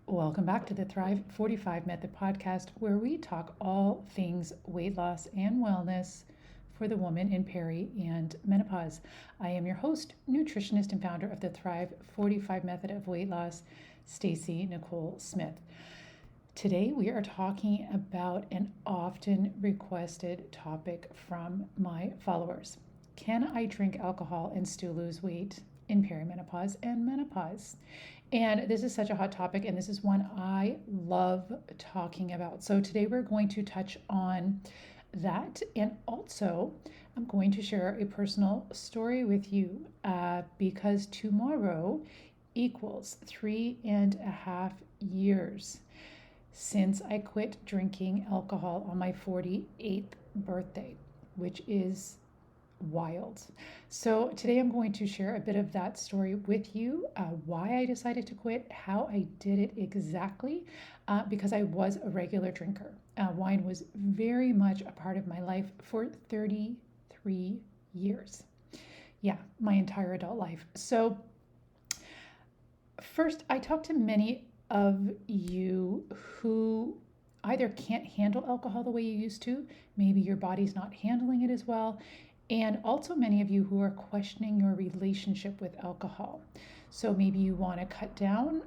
Welcome back to the Thrive 45 Method podcast, where we talk all things weight loss and wellness for the woman in peri and menopause. I am your host, nutritionist, and founder of the Thrive 45 Method of Weight Loss, Stacey Nicole Smith. Today, we are talking about an often requested topic from my followers. Can I drink alcohol and still lose weight in perimenopause and menopause? And this is such a hot topic, and this is one I love talking about. So today we're going to touch on that, and also I'm going to share a personal story with you because tomorrow equals 3.5 years since I quit drinking alcohol on my 48th birthday, which is wild. So today I'm going to share a bit of that story with you, why I decided to quit, how I did it exactly, because I was a regular drinker. Wine was very much a part of my life for 33 years. Yeah, my entire adult life. So first, I talked to many of you who either can't handle alcohol the way you used to, maybe your body's not handling it as well, and also many of you who are questioning your relationship with alcohol. So maybe you want to cut down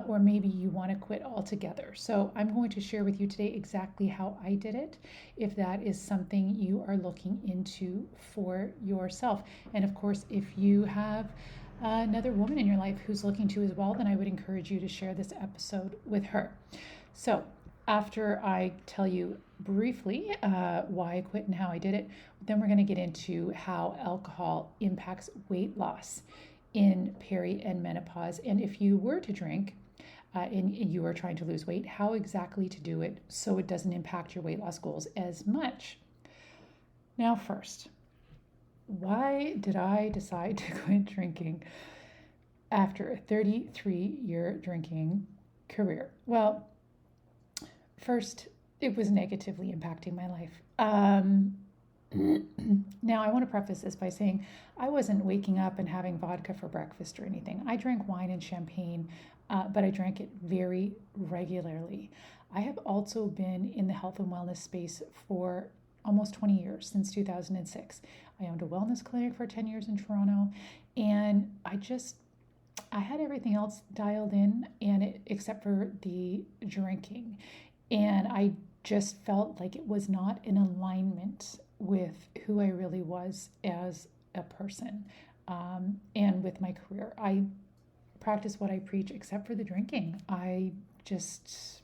or maybe you want to quit altogether. So I'm going to share with you today exactly how I did it, if that is something you are looking into for yourself. And of course, if you have another woman in your life who's looking to as well, then I would encourage you to share this episode with her. So after I tell you briefly why I quit and how I did it, then we're going to get into how alcohol impacts weight loss in peri and menopause. And if you were to drink and you are trying to lose weight, how exactly to do it so it doesn't impact your weight loss goals as much. Now, first, why did I decide to quit drinking after a 33-year drinking career? Well, first, it was negatively impacting my life. Now, I want to preface this by saying I wasn't waking up and having vodka for breakfast or anything. I drank wine and champagne, but I drank it very regularly. I have also been in the health and wellness space for almost 20 years, since 2006. I owned a wellness clinic for 10 years in Toronto, and I had everything else dialed in, except for the drinking. And I just felt like it was not in alignment with who I really was as a person and with my career. I practice what I preach except for the drinking. I just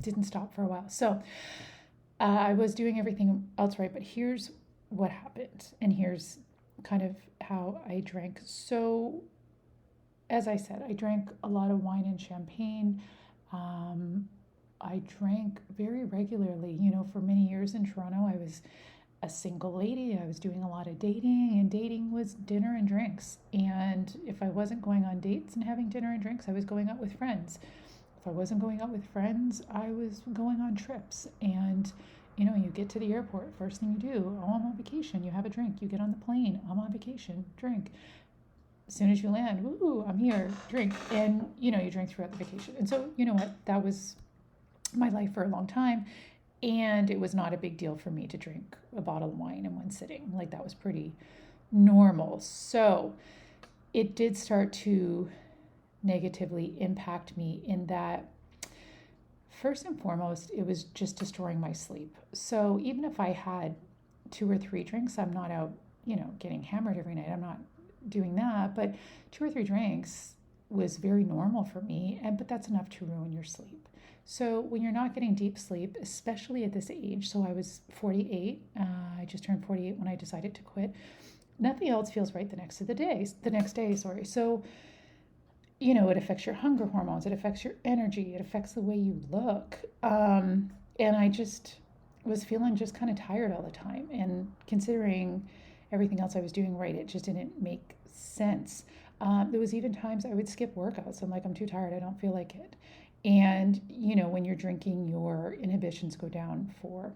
didn't stop for a while. So I was doing everything else right, but here's what happened, and here's kind of how I drank. So, as I said, I drank a lot of wine and champagne. I drank very regularly. For many years in Toronto, I was a single lady. I was doing a lot of dating, and dating was dinner and drinks. And if I wasn't going on dates and having dinner and drinks, I was going out with friends. If I wasn't going out with friends, I was going on trips. And you get to the airport, first thing you do, oh, I'm on vacation, you have a drink. You get on the plane, I'm on vacation, drink. As soon as you land, woo, I'm here, drink. And you drink throughout the vacation. And so, you know what, that was my life for a long time. And it was not a big deal for me to drink a bottle of wine in one sitting. Like, that was pretty normal. So it did start to negatively impact me in that, first and foremost, it was just destroying my sleep. So even if I had 2 or 3 drinks, I'm not out, getting hammered every night. I'm not doing that. But 2 or 3 drinks was very normal for me. But that's enough to ruin your sleep. So when you're not getting deep sleep, especially at this age, so I was 48, I just turned 48 when I decided to quit. Nothing else feels right the next day. So, it affects your hunger hormones, it affects your energy, it affects the way you look. And I just was feeling just kind of tired all the time. And considering everything else I was doing right, it just didn't make sense. There was even times I would skip workouts. I'm like, I'm too tired, I don't feel like it. And, when you're drinking, your inhibitions go down for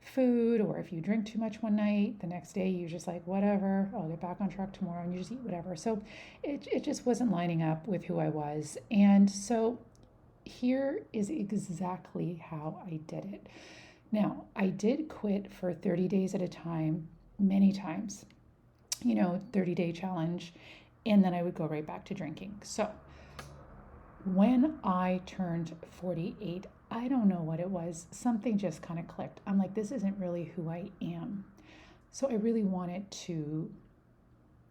food, or if you drink too much one night, the next day you're just like, whatever, I'll get back on track tomorrow, and you just eat whatever. So it just wasn't lining up with who I was. And so here is exactly how I did it. Now, I did quit for 30 days at a time, many times, 30-day challenge, and then I would go right back to drinking. So when I turned 48, I don't know what it was. Something just kind of clicked. I'm like, this isn't really who I am. So I really wanted to,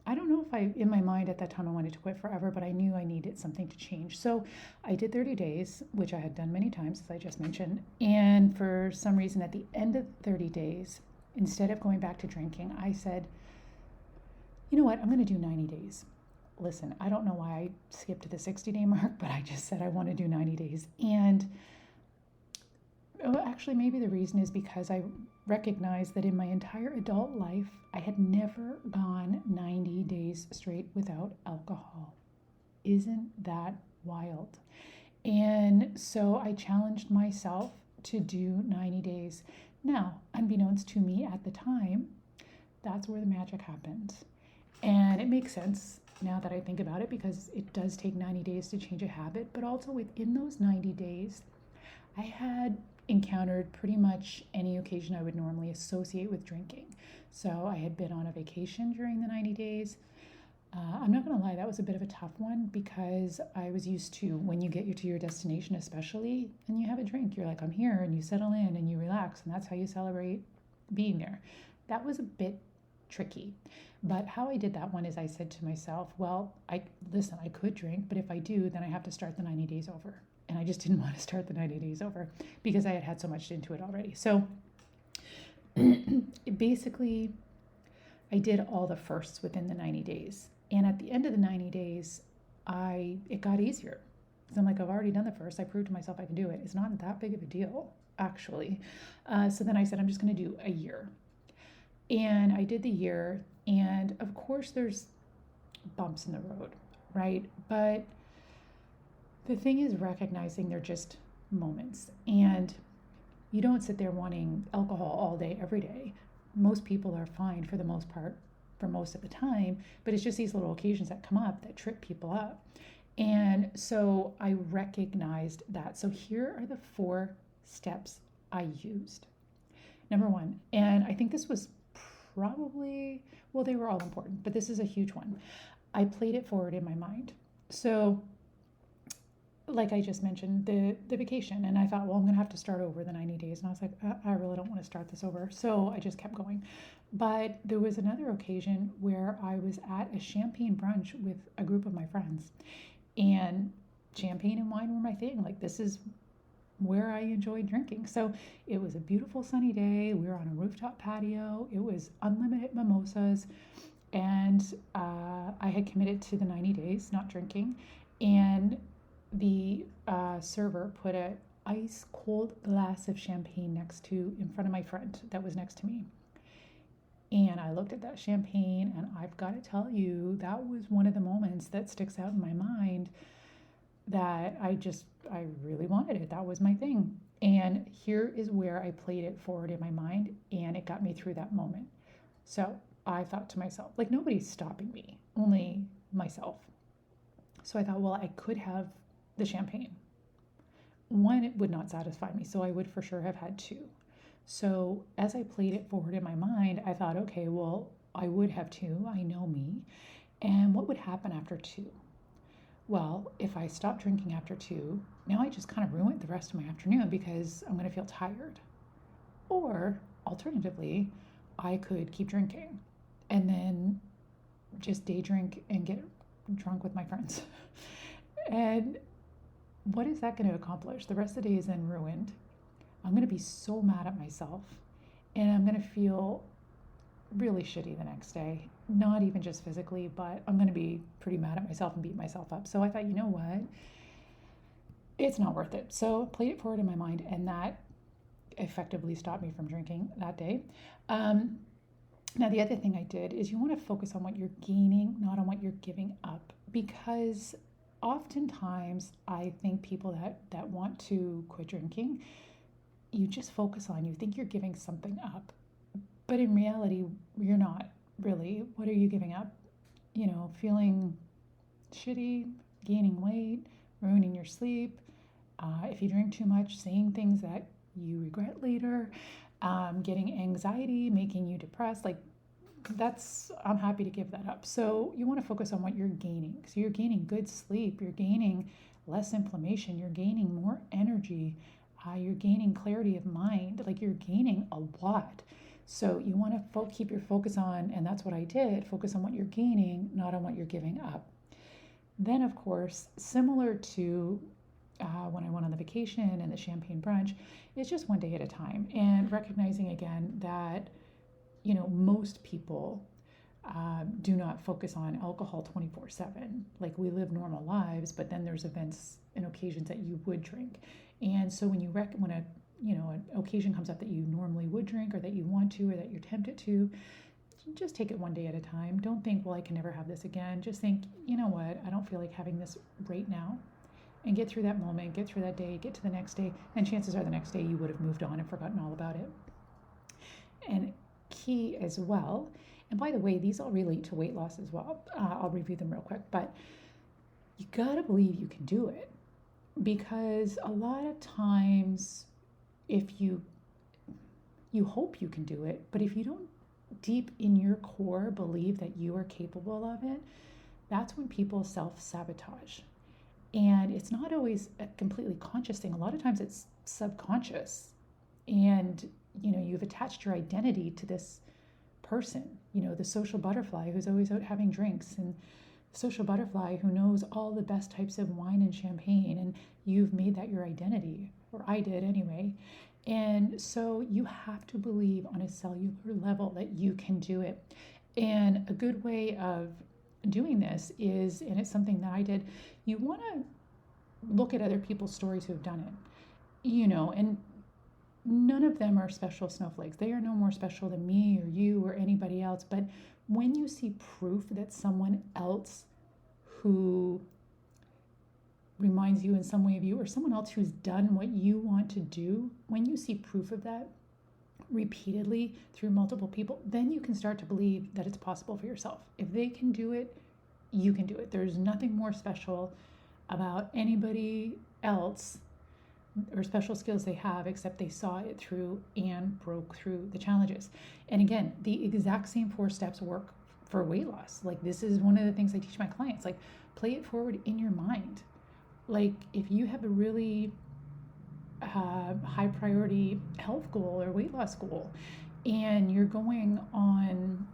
I don't know if in my mind at that time, I wanted to quit forever, but I knew I needed something to change. So I did 30 days, which I had done many times, as I just mentioned. And for some reason, at the end of 30 days, instead of going back to drinking, I said, you know what, I'm going to do 90 days. Listen, I don't know why I skipped to the 60-day mark, but I just said I want to do 90 days. And actually, maybe the reason is because I recognized that in my entire adult life, I had never gone 90 days straight without alcohol. Isn't that wild? And so I challenged myself to do 90 days. Now, unbeknownst to me at the time, that's where the magic happened. And it makes sense now that I think about it, because it does take 90 days to change a habit. But also within those 90 days, I had encountered pretty much any occasion I would normally associate with drinking. So I had been on a vacation during the 90 days. I'm not going to lie, that was a bit of a tough one, because I was used to, when you get to your destination especially, and you have a drink, you're like, I'm here, and you settle in and you relax, and that's how you celebrate being there. That was a bit tricky. But how I did that one is I said to myself, well, I could drink, but if I do, then I have to start the 90 days over. And I just didn't want to start the 90 days over because I had so much into it already. So basically, I did all the firsts within the 90 days. And at the end of the 90 days, it got easier. So I'm like, I've already done the first. I proved to myself I can do it. It's not that big of a deal, actually. So then I said, I'm just going to do a year. And I did the year. And of course, there's bumps in the road, right? But the thing is recognizing they're just moments. And you don't sit there wanting alcohol all day, every day. Most people are fine for the most part, for most of the time, but it's just these little occasions that come up that trip people up. And so I recognized that. So here are the 4 steps I used. Number 1, and I think this was probably, well, they were all important, but this is a huge one. I played it forward in my mind. So like I just mentioned, the vacation, and I thought, well, I'm going to have to start over the 90 days. And I was like, I really don't want to start this over. So I just kept going. But there was another occasion where I was at a champagne brunch with a group of my friends, and champagne and wine were my thing. Like, this is where I enjoyed drinking. So it was a beautiful sunny day. We were on a rooftop patio. It was unlimited mimosas. And I had committed to the 90 days not drinking. And the server put a ice cold glass of champagne in front of my friend that was next to me. And I looked at that champagne, and I've got to tell you, that was one of the moments that sticks out in my mind, that I really wanted it. That was my thing. And here is where I played it forward in my mind, and it got me through that moment. So I thought to myself, like, nobody's stopping me, only myself. So I thought, well, I could have the champagne. One, it would not satisfy me, so I would for sure have had 2. So as I played it forward in my mind, I thought, okay, well, I would have 2. I know me. And what would happen after 2? Well, if I stopped drinking after 2, now I just kind of ruined the rest of my afternoon because I'm going to feel tired. Or alternatively, I could keep drinking and then just day drink and get drunk with my friends. And what is that going to accomplish? The rest of the day is then ruined. I'm going to be so mad at myself, and I'm going to feel really shitty the next day. Not even just physically, but I'm going to be pretty mad at myself and beat myself up. So I thought, you know what? It's not worth it. So I played it forward in my mind, and that effectively stopped me from drinking that day. Now, the other thing I did is you want to focus on what you're gaining, not on what you're giving up, because oftentimes I think people that want to quit drinking, you just focus on, you think you're giving something up, but in reality, you're not really. What are you giving up? Feeling shitty, gaining weight, ruining your sleep, If you drink too much, saying things that you regret later, getting anxiety, making you depressed, like that's, I'm happy to give that up. So you want to focus on what you're gaining. So you're gaining good sleep, you're gaining less inflammation, you're gaining more energy, you're gaining clarity of mind, like you're gaining a lot. So you want to keep your focus on, and that's what I did, focus on what you're gaining, not on what you're giving up. Then, of course, similar to when I went on the vacation and the champagne brunch, it's just one day at a time. And recognizing again that, most people do not focus on alcohol 24/7. Like we live normal lives, but then there's events and occasions that you would drink. And so when when an occasion comes up that you normally would drink or that you want to or that you're tempted to, just take it one day at a time. Don't think, well, I can never have this again. Just think, you know what, I don't feel like having this right now. And get through that moment, get through that day, get to the next day, and chances are the next day you would have moved on and forgotten all about it. And key as well, and by the way, these all relate to weight loss as well. I'll review them real quick, but you gotta believe you can do it, because a lot of times if you hope you can do it, but if you don't deep in your core believe that you are capable of it, that's when people self-sabotage. And it's not always a completely conscious thing. A lot of times it's subconscious. And, you've attached your identity to this person, the social butterfly who's always out having drinks, and the social butterfly who knows all the best types of wine and champagne. And you've made that your identity, or I did anyway. And so you have to believe on a cellular level that you can do it. And a good way of doing this is, and it's something that I did, you want to look at other people's stories who have done it, and none of them are special snowflakes. They are no more special than me or you or anybody else. But when you see proof that someone else who reminds you in some way of you, or someone else who's done what you want to do, when you see proof of that repeatedly through multiple people, then you can start to believe that it's possible for yourself. If they can do it, you can do it. There's nothing more special about anybody else or special skills they have, except they saw it through and broke through the challenges. And again, the exact same 4 steps work for weight loss. Like this is one of the things I teach my clients, like play it forward in your mind. Like if you have a really high priority health goal or weight loss goal, and you're going on,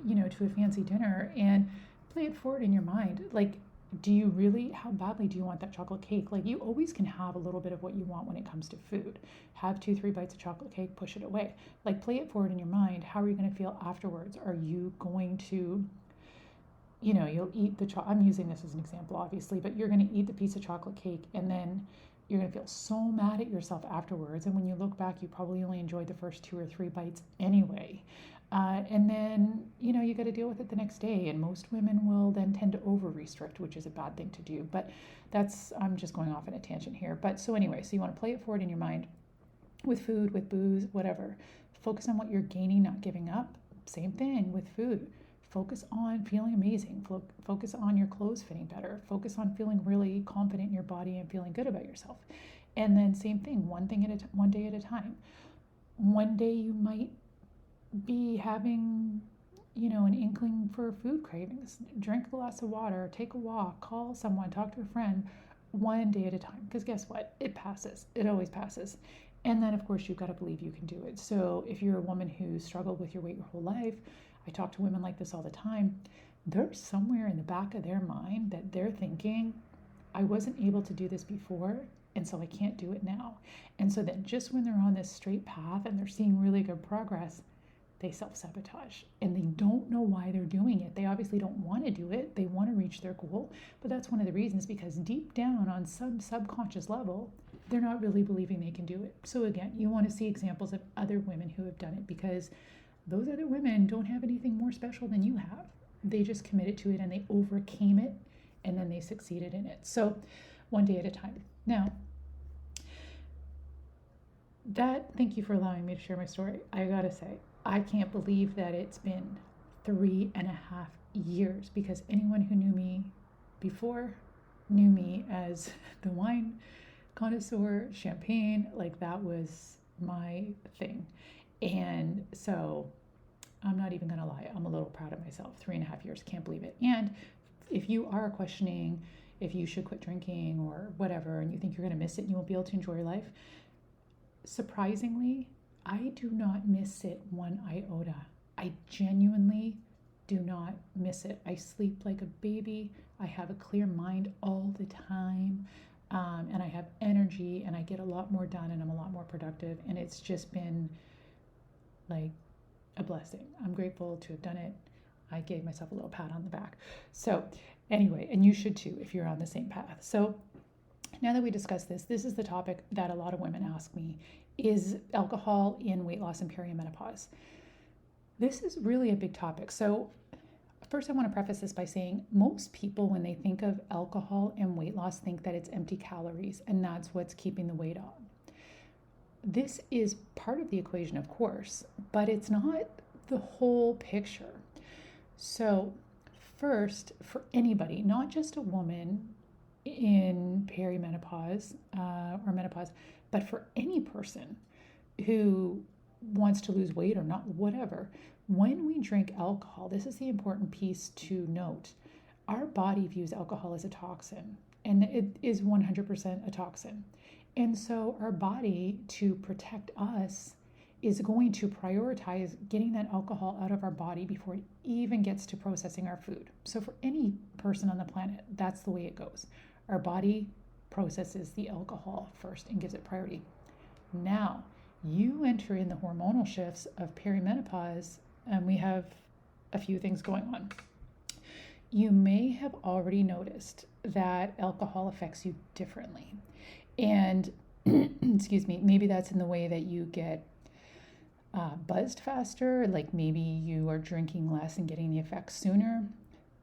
to a fancy dinner, and play it forward in your mind. Like, how badly do you want that chocolate cake? Like you always can have a little bit of what you want when it comes to food. Have 2-3 bites of chocolate cake, push it away. Like play it forward in your mind. How are you going to feel afterwards? Are you going to, you'll eat I'm using this as an example, obviously, but you're going to eat the piece of chocolate cake, and then you're going to feel so mad at yourself afterwards. And when you look back, you probably only enjoyed the first 2 or 3 bites anyway. And then, you got to deal with it the next day. And most women will then tend to over-restrict, which is a bad thing to do. But I'm just going off on a tangent here. But so anyway, so you want to play it forward in your mind with food, with booze, whatever. Focus on what you're gaining, not giving up. Same thing with food. Focus on feeling amazing. Focus on your clothes fitting better. Focus on feeling really confident in your body and feeling good about yourself. And then same thing, one day at a time. One day you might be having, an inkling for food cravings. Drink a glass of water, take a walk, call someone, talk to a friend, one day at a time. Because guess what? It passes. It always passes. And then, of course, you've got to believe you can do it. So if you're a woman who struggled with your weight your whole life, I talk to women like this all the time, there's somewhere in the back of their mind that they're thinking, I wasn't able to do this before, and so I can't do it now. And so then just when they're on this straight path and they're seeing really good progress, they self-sabotage, and they don't know why they're doing it. They obviously don't want to do it. They want to reach their goal, but that's one of the reasons, because deep down on some subconscious level, they're not really believing they can do it. So again, you want to see examples of other women who have done it, because those other women don't have anything more special than you have. They just committed to it and they overcame it, and then they succeeded in it. So one day at a time. Now, thank you for allowing me to share my story. I gotta say, I can't believe that it's been 3.5 years, because anyone who knew me before knew me as the wine connoisseur, champagne, like that was my thing. And so I'm not even gonna lie, I'm a little proud of myself. 3.5 years, can't believe it. And if you are questioning if you should quit drinking or whatever, and you think you're gonna miss it and you won't be able to enjoy your life, surprisingly, I do not miss it one iota. I genuinely do not miss it. I sleep like a baby. I have a clear mind all the time. And I have energy and I get a lot more done and I'm a lot more productive. And it's just been like a blessing. I'm grateful to have done it. I gave myself a little pat on the back. So, anyway, and you should too if you're on the same path. So, now that we discussed this, this is the topic that a lot of women ask me: is alcohol in weight loss and perimenopause? This is really a big topic. So, first, I want to preface this by saying most people, when they think of alcohol and weight loss, think that it's empty calories and that's what's keeping the weight on. This is part of the equation, of course, but it's not the whole picture. So, first, for anybody, not just a woman in perimenopause or menopause, but for any person who wants to lose weight or not, whatever, when we drink alcohol, this is the important piece to note. Our body views alcohol as a toxin, and it is 100% a toxin. And so our body, to protect us, is going to prioritize getting that alcohol out of our body before it even gets to processing our food. So for any person on the planet, that's the way it goes. Our body processes the alcohol first and gives it priority. Now, you enter in the hormonal shifts of perimenopause, and we have a few things going on. You may have already noticed that alcohol affects you differently. And, excuse me, maybe that's in the way that you get buzzed faster, like maybe you are drinking less and getting the effects sooner.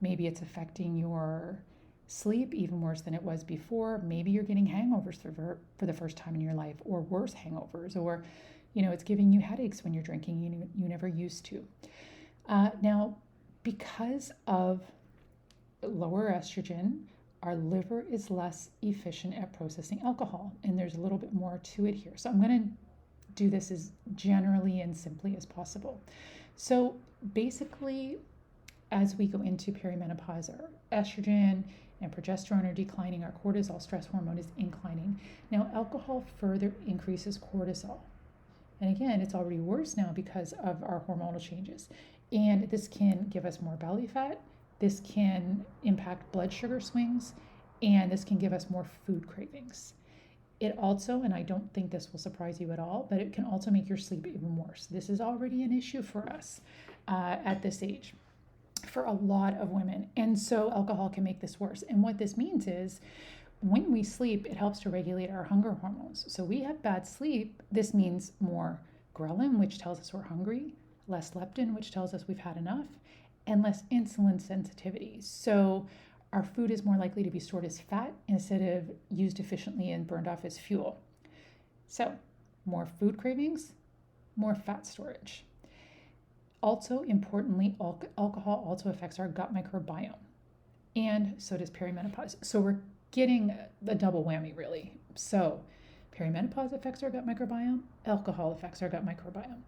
Maybe it's affecting your sleep even worse than it was before. Maybe you're getting hangovers for the first time in your life, or worse hangovers, or it's giving you headaches when you're drinking you never used to. Now, because of lower estrogen, our liver is less efficient at processing alcohol, and there's a little bit more to it here. So I'm going to do this as generally and simply as possible. So basically, as we go into perimenopause, our estrogen and progesterone are declining, our cortisol, stress hormone, is inclining. Now, alcohol further increases cortisol. And again, it's already worse now because of our hormonal changes. And this can give us more belly fat. This can impact blood sugar swings, and this can give us more food cravings. It also, and I don't think this will surprise you at all, but it can also make your sleep even worse. This is already an issue for us at this age, for a lot of women. And so alcohol can make this worse. And what this means is when we sleep, it helps to regulate our hunger hormones. So we have bad sleep. This means more ghrelin, which tells us we're hungry, less leptin, which tells us we've had enough, and less insulin sensitivity. So our food is more likely to be stored as fat instead of used efficiently and burned off as fuel. So more food cravings, more fat storage. Also, importantly, alcohol also affects our gut microbiome, and so does perimenopause. So we're getting the double whammy, really. So perimenopause affects our gut microbiome, alcohol affects our gut microbiome.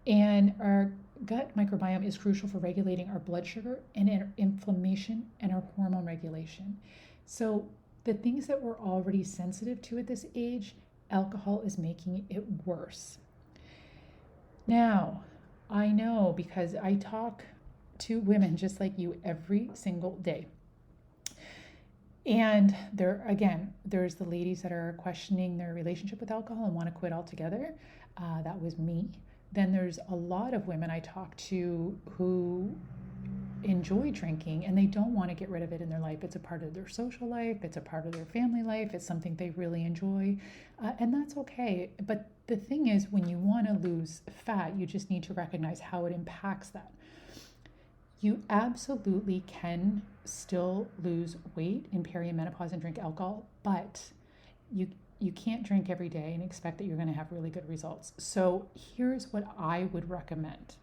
And our gut microbiome is crucial for regulating our blood sugar and our inflammation and our hormone regulation. So the things that we're already sensitive to at this age, alcohol is making it worse. Now, I know because I talk to women just like you every single day. And there's the ladies that are questioning their relationship with alcohol and want to quit altogether. That was me. Then there's a lot of women I talk to who enjoy drinking and they don't want to get rid of it in their life. It's a part of their social life. It's a part of their family life. It's something they really enjoy. And that's okay. But the thing is, when you want to lose fat, you just need to recognize how it impacts that. You absolutely can still lose weight in perimenopause and drink alcohol, but you can't drink every day and expect that you're going to have really good results. So here's what I would recommend.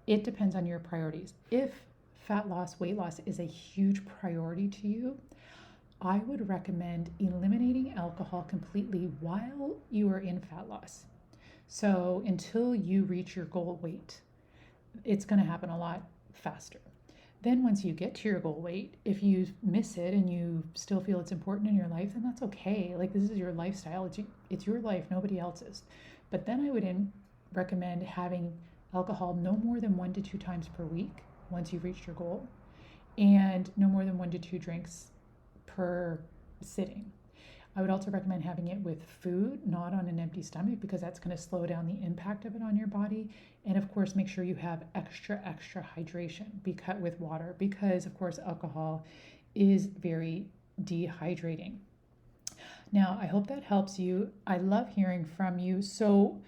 It depends on your priorities. If fat loss, weight loss is a huge priority to you, I would recommend eliminating alcohol alcohol completely while you are in fat loss. So until you reach your goal weight, it's going to happen a lot faster. Then once you get to your goal weight, if you miss it and you still feel it's important in your life, then that's okay. Like, this is your lifestyle. It's your life, nobody else's. But then I would recommend having alcohol no more than 1 to 2 times per week once you've reached your goal, and no more than 1 to 2 drinks per sitting. I would also recommend having it with food, not on an empty stomach, because that's going to slow down the impact of it on your body. And of course, make sure you have extra hydration with water, because of course, alcohol is very dehydrating. Now, I hope that helps you. I love hearing from you. So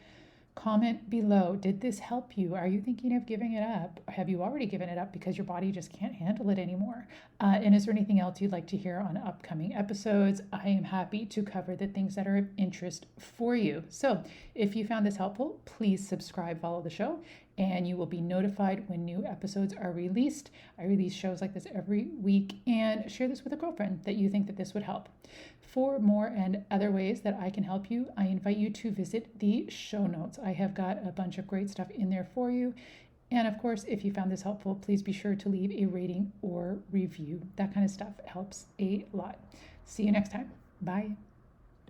comment below. Did this help you? Are you thinking of giving it up? Have you already given it up because your body just can't handle it anymore? And is there anything else you'd like to hear on upcoming episodes? I am happy to cover the things that are of interest for you. So if you found this helpful, please subscribe, follow the show, and you will be notified when new episodes are released. I release shows like this every week, and share this with a girlfriend that you think that this would help. For more and other ways that I can help you, I invite you to visit the show notes. I have got a bunch of great stuff in there for you. And of course, if you found this helpful, please be sure to leave a rating or review. That kind of stuff helps a lot. See you next time. Bye.